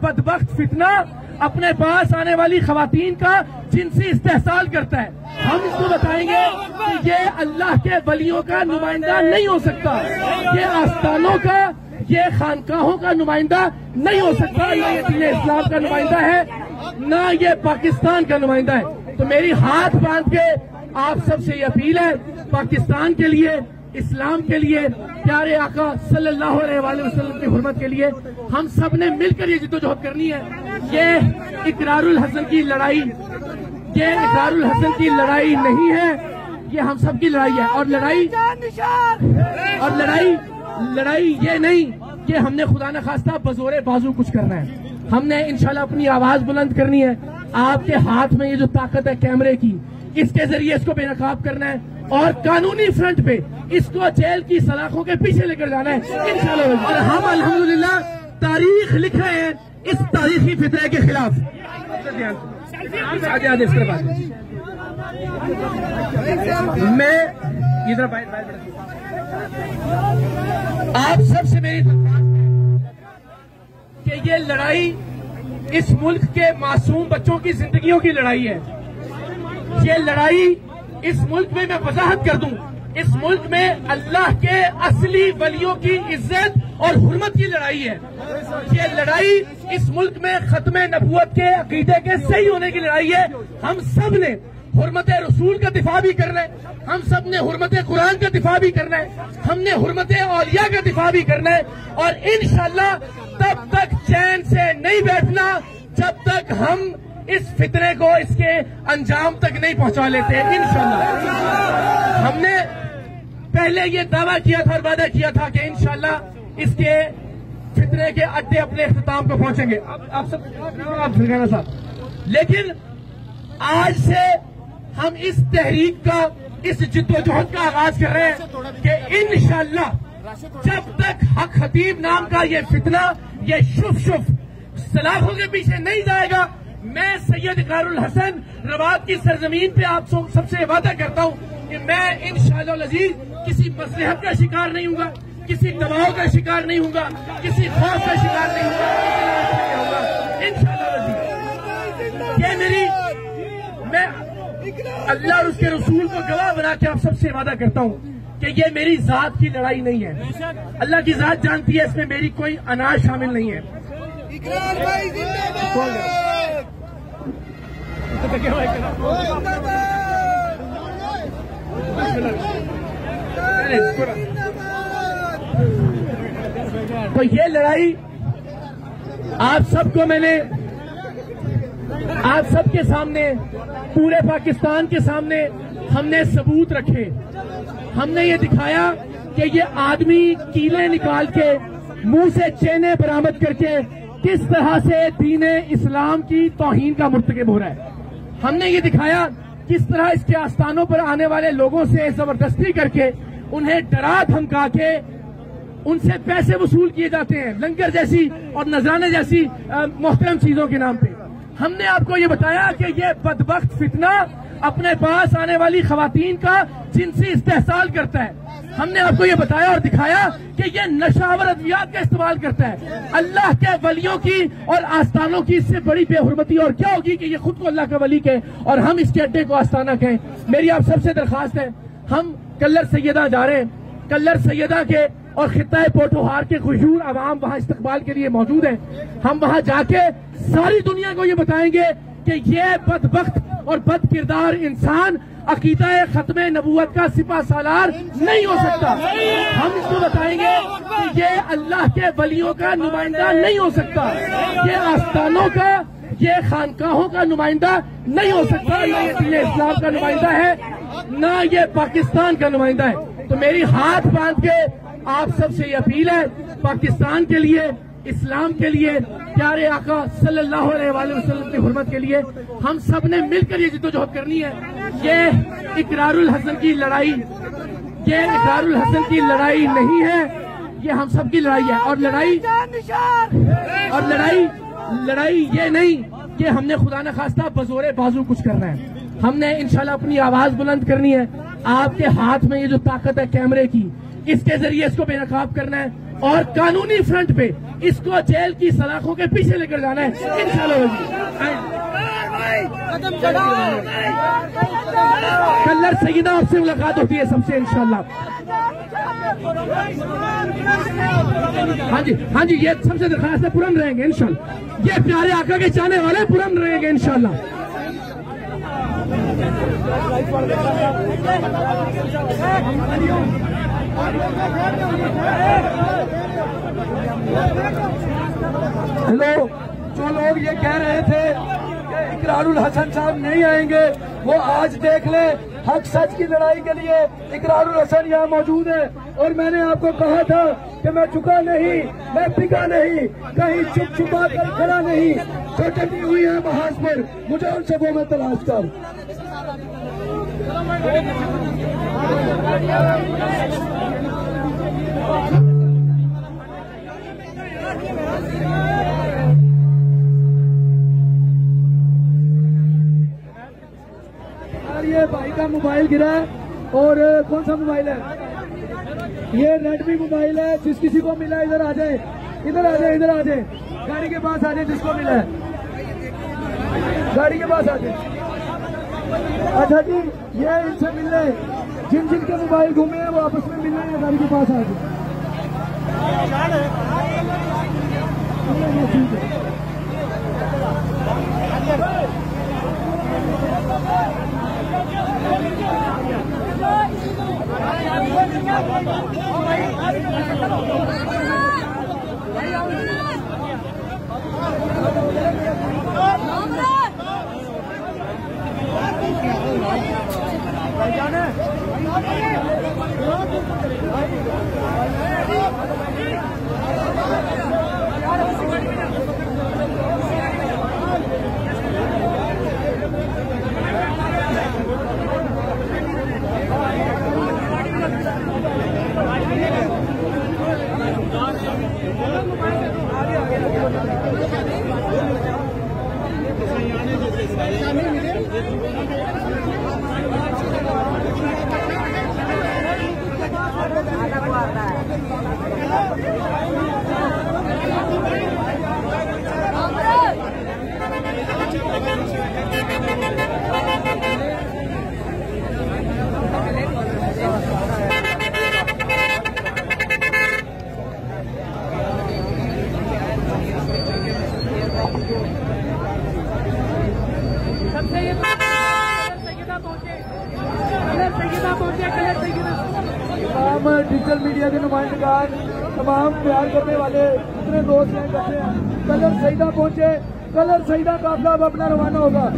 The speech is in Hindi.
बदबख्त फितना अपने पास आने वाली खवातीन का जिनसी इस्तेहसाल करता है। हम इसको बताएंगे कि ये अल्लाह के वलियों का नुमाइंदा नहीं हो सकता, ये आस्थानों का, ये खानकाहों का नुमाइंदा नहीं हो सकता, ना ये दीन इस्लाम का नुमाइंदा है, ना ये पाकिस्तान का नुमाइंदा है। तो मेरी हाथ बांध के आप सबसे ये अपील है, पाकिस्तान के लिए, इस्लाम के लिए, प्यारे आका सल्लल्लाहु अलैहि वसल्लम की हुर्मत के लिए हम सब ने मिलकर ये जिद्दोजहद करनी है। ये इकरारुल हसन की लड़ाई, ये इकरारुल हसन की लड़ाई नहीं है, ये हम सब की लड़ाई है। और लड़ाई ये नहीं कि हमने खुदा न खास्ता बजोरे बाजू कुछ करना है। हमने इंशाल्लाह अपनी आवाज बुलंद करनी है। आपके हाथ में ये जो ताकत है कैमरे की, इसके जरिए इसको बेनकाब करना है और कानूनी फ्रंट पे इसको जेल की सलाखों के पीछे लेकर जाना है इंशाल्लाह। और हम अल्हम्दुलिल्लाह तारीख लिख रहे हैं इस तारीखी फितरे के खिलाफ। आगे इस तरफ मैं इधर आप सबसे मेरी कि ये लड़ाई इस मुल्क के मासूम बच्चों की जिंदगियों की लड़ाई है। ये लड़ाई इस मुल्क में, मैं वजाहत कर दूं, इस मुल्क में अल्लाह के असली वलियों की इज्जत और हुर्मत की लड़ाई है। ये लड़ाई इस मुल्क में खत्मे नबूवत के अकीदे के सही होने की लड़ाई है। हम सब ने हुर्मत रसूल का दिफा भी करना है, हम सब ने हुर्मत कुरान का दिफा भी करना है, हमने हुर्मत औलिया का दिफा भी करना है। और इंशाल्लाह तब तक चैन से नहीं बैठना जब तक हम इस फितरे को इसके अंजाम तक नहीं पहुंचा लेते। इंशाल्लाह हमने पहले ये दावा किया था और वादा किया था कि इंशाल्लाह इसके फितरे के अड्डे अपने इख्तिताम को पहुंचेंगे। आप साहब, लेकिन आज से हम इस तहरीक का, इस जिद्दोजहद का आगाज कर रहे हैं कि इंशाल्लाह जब तक हक खतीब नाम का ये फितना, ये शुफ सलाखों के पीछे नहीं जाएगा, मैं सैयद इकरारुल हसन रवात की सरजमीन पे आप सबसे वादा करता हूं कि मैं इंशाअल्लाह अज़ीज किसी मसलहत का शिकार नहीं हूंगा, किसी दबाव का शिकार नहीं हूंगा, किसी खौफ का शिकार नहीं हूंगा इंशाअल्लाह अज़ीज। ये मेरी, मैं अल्लाह और उसके रसूल को गवाह बना के आप सबसे वादा करता हूं कि ये मेरी जात की लड़ाई नहीं है। अल्लाह की जात जानती है, इसमें मेरी कोई अनाज शामिल नहीं है। तो ये लड़ाई आप सबको मैंने, आप सबके सामने, पूरे पाकिस्तान के सामने हमने सबूत रखे। हमने ये दिखाया कि ये आदमी कीले निकाल के मुंह से चेने बरामद करके किस तरह से दीने इस्लाम की तौहीन का मुर्तकिब हो रहा है। हमने ये दिखाया किस तरह इसके आस्थानों पर आने वाले लोगों से जबरदस्ती करके उन्हें डरा धमका के उनसे पैसे वसूल किए जाते हैं, लंगर जैसी और नजराने जैसी मोहतरम चीजों के नाम पे। हमने आपको ये बताया कि ये बदबख्त फितना अपने पास आने वाली खवातीन का जिनसी इस्तेहसाल करता है। हमने आपको ये बताया और दिखाया कि ये नशावर अद्वियात का इस्तेमाल करता है। अल्लाह के वलियों की और आस्थानों की इससे बड़ी बेहुरमती और क्या होगी कि ये खुद को अल्लाह का वली कहे और हम इसके अड्डे को आस्थाना कहें। मेरी आप सबसे दरखास्त है, हम कल्लर सैयदा जा रहे हैं, कल्लर सैयदा के और खित्ता पोटोहार के खुशूर अवाम वहां इस्तकबाल के लिए मौजूद है। हम वहां जाके सारी दुनिया को ये बताएंगे कि ये बदबख्त और बद किरदार इंसान अकीदा खत्मे नबूवत का सिपा सालार नहीं हो सकता। हम इसको बताएंगे कि ये अल्लाह के वलियों का नुमाइंदा नहीं हो सकता, ये आस्थानों का, ये खानकाहों का नुमाइंदा नहीं हो सकता, ना ये दीन इस्लाम का नुमाइंदा है, ना ये पाकिस्तान का नुमाइंदा है। तो मेरी हाथ बांध के आप सबसे ये अपील है, पाकिस्तान के लिए, इस्लाम के लिए, प्यारे आका सल्लल्लाहु अलैहि वसल्लम की हुर्मत के लिए हम सब ने मिलकर ये जिद्दोजहद करनी है। ये इकरारुल हसन की लड़ाई, ये इकरारुल हसन की लड़ाई नहीं है, ये हम सब की लड़ाई है। और लड़ाई ये नहीं कि हमने खुदा न खास्ता बजोरे बाजू कुछ करना है। हमने इंशाल्लाह अपनी आवाज बुलंद करनी है। आपके हाथ में ये जो ताकत है कैमरे की, इसके जरिए इसको बेनकाब करना है और कानूनी फ्रंट पे इसको जेल की सलाखों के पीछे लेकर जाना है इंशाल्लाह। कलर सईदा आपसे मुलाकात होती है सबसे इंशाल्लाह। हाँ जी ये सबसे दरखास्त है, पुरम रहेंगे इंशाल्लाह। ये प्यारे आका के चाहने वाले पुरम रहेंगे इंशाल्लाह। हेलो, जो लोग ये कह रहे थे कि इकरारुल हसन साहब नहीं आएंगे, वो आज देख ले, हक सच की लड़ाई के लिए इकरारुल हसन यहाँ मौजूद है। और मैंने आपको कहा था कि मैं झुका नहीं, मैं बिका नहीं, कहीं चुप छुपा कर खड़ा नहीं। जो टटी हुई है महाज पर, मुझे उन सबों में तलाश कर। ये भाई का मोबाइल गिरा है, और कौन सा मोबाइल है? ये रेडमी मोबाइल है। जिस किसी को मिला इधर आ जाए, इधर आ जाए, इधर आ जाए, गाड़ी के पास आ जाए, जिसको मिला है गाड़ी के पास आ जाए। अच्छा जी, ये इनसे मिलने, जिन जिन के मोबाइल घूमे हैं वो आपस में मिलने हैं, गाड़ी के पास आ जाए। तमाम डिजिटल मीडिया के नुमाइंदगान, तमाम प्यार करने वाले जितने दोस्त हैं, कलर सईदा पहुंचे। कलर सईदा काफिला अब अपना रवाना होगा।